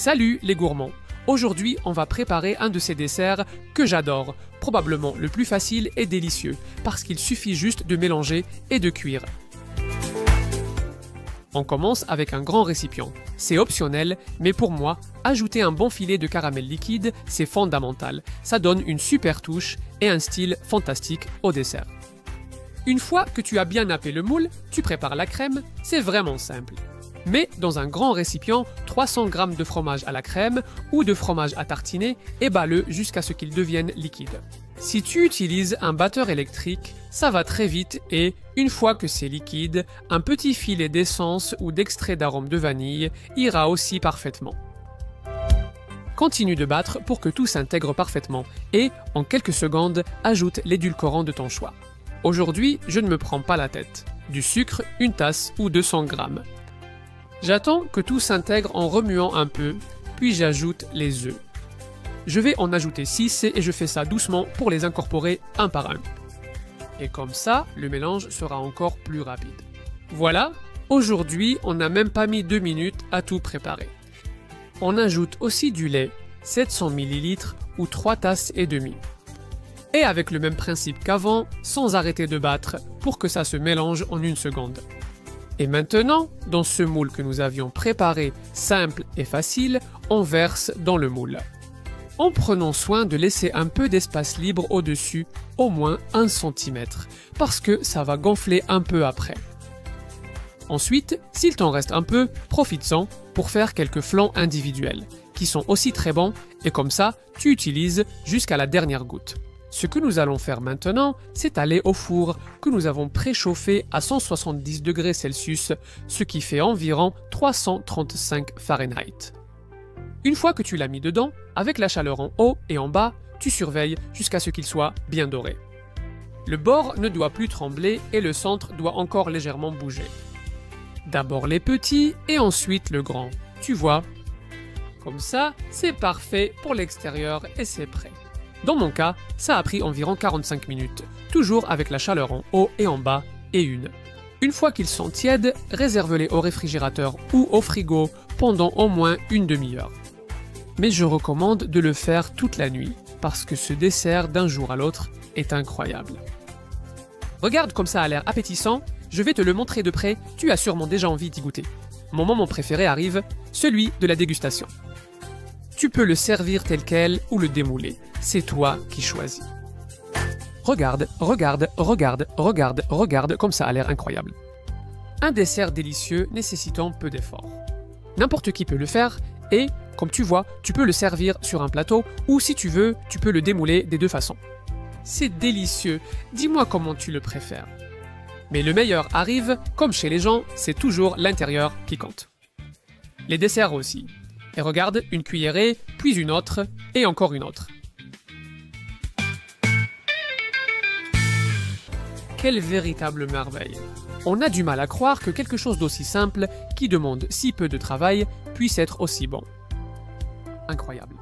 Salut les gourmands! Aujourd'hui, on va préparer un de ces desserts que j'adore, probablement le plus facile et délicieux, parce qu'il suffit juste de mélanger et de cuire. On commence avec un grand récipient. C'est optionnel, mais pour moi, ajouter un bon filet de caramel liquide, c'est fondamental. Ça donne une super touche et un style fantastique au dessert. Une fois que tu as bien nappé le moule, tu prépares la crème, c'est vraiment simple. Mets dans un grand récipient 300 g de fromage à la crème ou de fromage à tartiner et bats-le jusqu'à ce qu'il devienne liquide. Si tu utilises un batteur électrique, ça va très vite et, une fois que c'est liquide, un petit filet d'essence ou d'extrait d'arôme de vanille ira aussi parfaitement. Continue de battre pour que tout s'intègre parfaitement et, en quelques secondes, ajoute l'édulcorant de ton choix. Aujourd'hui, je ne me prends pas la tête. Du sucre, une tasse ou 200 g. J'attends que tout s'intègre en remuant un peu, puis j'ajoute les œufs. Je vais en ajouter 6 et je fais ça doucement pour les incorporer un par un. Et comme ça, le mélange sera encore plus rapide. Voilà, aujourd'hui, on n'a même pas mis 2 minutes à tout préparer. On ajoute aussi du lait, 700 ml ou 3 tasses et demie. Et avec le même principe qu'avant, sans arrêter de battre pour que ça se mélange en une seconde. Et maintenant, dans ce moule que nous avions préparé, simple et facile, on verse dans le moule. En prenant soin de laisser un peu d'espace libre au-dessus, au moins 1 cm, parce que ça va gonfler un peu après. Ensuite, s'il t'en reste un peu, profites-en pour faire quelques flancs individuels, qui sont aussi très bons, et comme ça, tu utilises jusqu'à la dernière goutte. Ce que nous allons faire maintenant, c'est aller au four que nous avons préchauffé à 170 degrés Celsius, ce qui fait environ 335 Fahrenheit. Une fois que tu l'as mis dedans, avec la chaleur en haut et en bas, tu surveilles jusqu'à ce qu'il soit bien doré. Le bord ne doit plus trembler et le centre doit encore légèrement bouger. D'abord les petits et ensuite le grand. Tu vois? Comme ça, c'est parfait pour l'extérieur et c'est prêt. Dans mon cas, ça a pris environ 45 minutes, toujours avec la chaleur en haut et en bas, et une. Une fois qu'ils sont tièdes, réserve-les au réfrigérateur ou au frigo pendant au moins une demi-heure. Mais je recommande de le faire toute la nuit, parce que ce dessert d'un jour à l'autre est incroyable. Regarde comme ça a l'air appétissant, je vais te le montrer de près, tu as sûrement déjà envie d'y goûter. Mon moment préféré arrive, celui de la dégustation. Tu peux le servir tel quel ou le démouler. C'est toi qui choisis. Regarde, regarde, regarde, regarde, regarde, comme ça a l'air incroyable. Un dessert délicieux nécessitant peu d'efforts. N'importe qui peut le faire et, comme tu vois, tu peux le servir sur un plateau ou si tu veux, tu peux le démouler des deux façons. C'est délicieux, dis-moi comment tu le préfères. Mais le meilleur arrive, comme chez les gens, c'est toujours l'intérieur qui compte. Les desserts aussi. Et regarde, une cuillerée, puis une autre, et encore une autre. Quelle véritable merveille! On a du mal à croire que quelque chose d'aussi simple, qui demande si peu de travail, puisse être aussi bon. Incroyable.